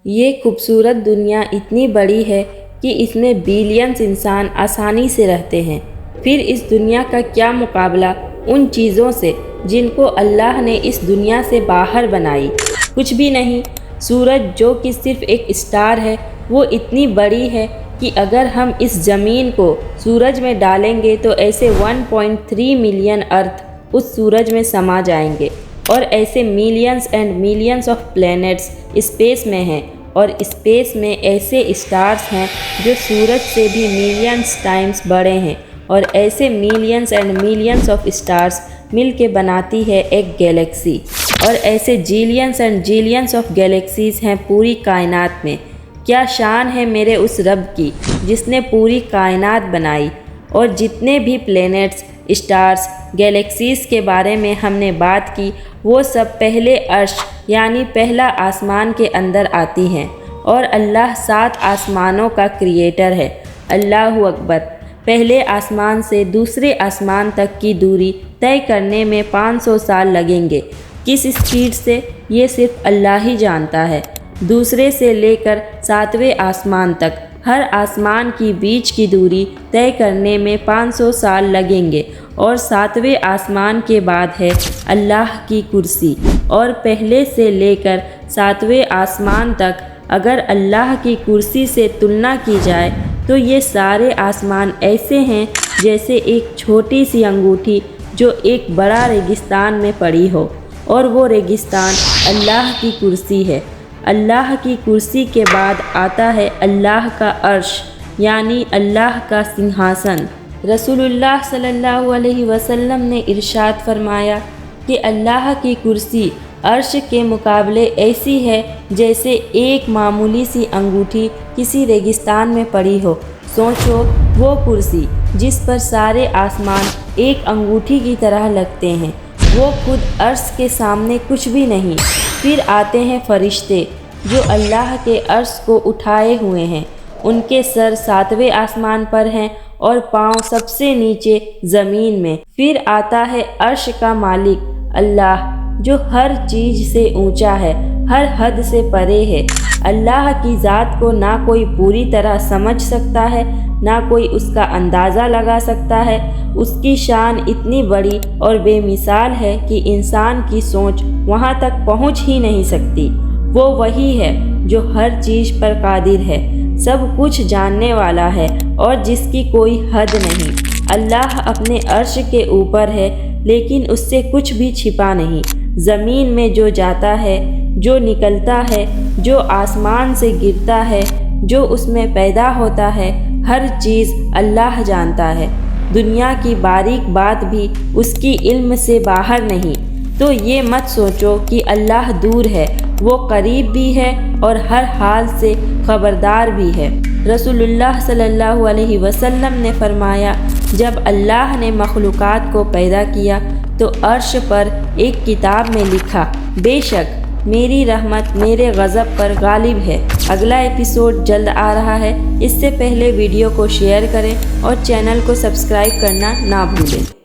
یہ خوبصورت دنیا اتنی بڑی ہے کہ اس میں بلینز انسان آسانی سے رہتے ہیں۔ پھر اس دنیا کا کیا مقابلہ ان چیزوں سے جن کو اللہ نے اس دنیا سے باہر بنائی؟ کچھ بھی نہیں۔ سورج جو کہ صرف ایک اسٹار ہے، وہ اتنی بڑی ہے کہ اگر ہم اس زمین کو سورج میں ڈالیں گے تو ایسے 1.3 ملین ارتھ اس سورج میں سما جائیں گے، اور ایسے millions and millions of planets space میں ہیں، اور اسپیس میں ایسے اسٹارز ہیں جو سورج سے بھی ملینز ٹائمز بڑے ہیں، اور ایسے millions and millions of stars مل کے بناتی ہے ایک گیلیکسی، اور ایسے جیلینز اینڈ جیلینز آف گیلیکسیز ہیں پوری کائنات میں۔ کیا شان ہے میرے اس رب کی جس نے پوری کائنات بنائی، اور جتنے بھی پلینٹس، اسٹارز، گیلیکسیز کے بارے میں ہم نے بات کی وہ سب پہلے عرش یعنی پہلا آسمان کے اندر آتی ہیں، اور اللہ 7 آسمانوں کا کریٹر ہے۔ اللہ اکبر! پہلے آسمان سے دوسرے آسمان تک کی دوری طے کرنے میں 500 سال لگیں گے۔ کس اسپیڈ سے، یہ صرف اللہ ہی جانتا ہے۔ دوسرے سے لے کر 7ویں آسمان تک ہر آسمان کی بیچ کی دوری طے کرنے میں 500 سال لگیں گے، اور 7ویں آسمان کے بعد ہے اللہ کی کرسی، اور پہلے سے لے کر 7ویں آسمان تک اگر اللہ کی کرسی سے تلنا کی جائے تو یہ سارے آسمان ایسے ہیں جیسے ایک چھوٹی سی انگوٹھی جو ایک بڑا ریگستان میں پڑی ہو، اور وہ ریگستان اللہ کی کرسی ہے۔ اللہ کی کرسی کے بعد آتا ہے اللہ کا عرش یعنی اللہ کا سنہاسن۔ رسول اللہ صلی اللہ علیہ وسلم نے ارشاد فرمایا کہ اللہ کی کرسی عرش کے مقابلے ایسی ہے جیسے ایک معمولی سی انگوٹھی کسی ریگستان میں پڑی ہو۔ سوچو، وہ کرسی جس پر سارے آسمان ایک انگوٹھی کی طرح لگتے ہیں، وہ خود عرش کے سامنے کچھ بھی نہیں۔ پھر آتے ہیں فرشتے جو اللہ کے عرش کو اٹھائے ہوئے ہیں، ان کے سر 7ویں آسمان پر ہیں اور پاؤں سب سے نیچے زمین میں۔ پھر آتا ہے عرش کا مالک اللہ جو ہر چیز سے اونچا ہے، ہر حد سے پرے ہے۔ اللہ کی ذات کو نہ کوئی پوری طرح سمجھ سکتا ہے، نہ کوئی اس کا اندازہ لگا سکتا ہے۔ اس کی شان اتنی بڑی اور بے مثال ہے کہ انسان کی سوچ وہاں تک پہنچ ہی نہیں سکتی۔ وہ وہی ہے جو ہر چیز پر قادر ہے، سب کچھ جاننے والا ہے، اور جس کی کوئی حد نہیں۔ اللہ اپنے عرش کے اوپر ہے لیکن اس سے کچھ بھی چھپا نہیں۔ زمین میں جو جاتا ہے، جو نکلتا ہے، جو آسمان سے گرتا ہے، جو اس میں پیدا ہوتا ہے، ہر چیز اللہ جانتا ہے۔ دنیا کی باریک بات بھی اس کی علم سے باہر نہیں۔ تو یہ مت سوچو کہ اللہ دور ہے، وہ قریب بھی ہے اور ہر حال سے خبردار بھی ہے۔ رسول اللہ صلی اللہ علیہ وسلم نے فرمایا، جب اللہ نے مخلوقات کو پیدا کیا تو عرش پر ایک کتاب میں لکھا، بے شک میری رحمت میرے غضب پر غالب ہے۔ اگلا ایپیسوڈ جلد آ رہا ہے، اس سے پہلے ویڈیو کو شیئر کریں اور چینل کو سبسکرائب کرنا نہ بھولیں۔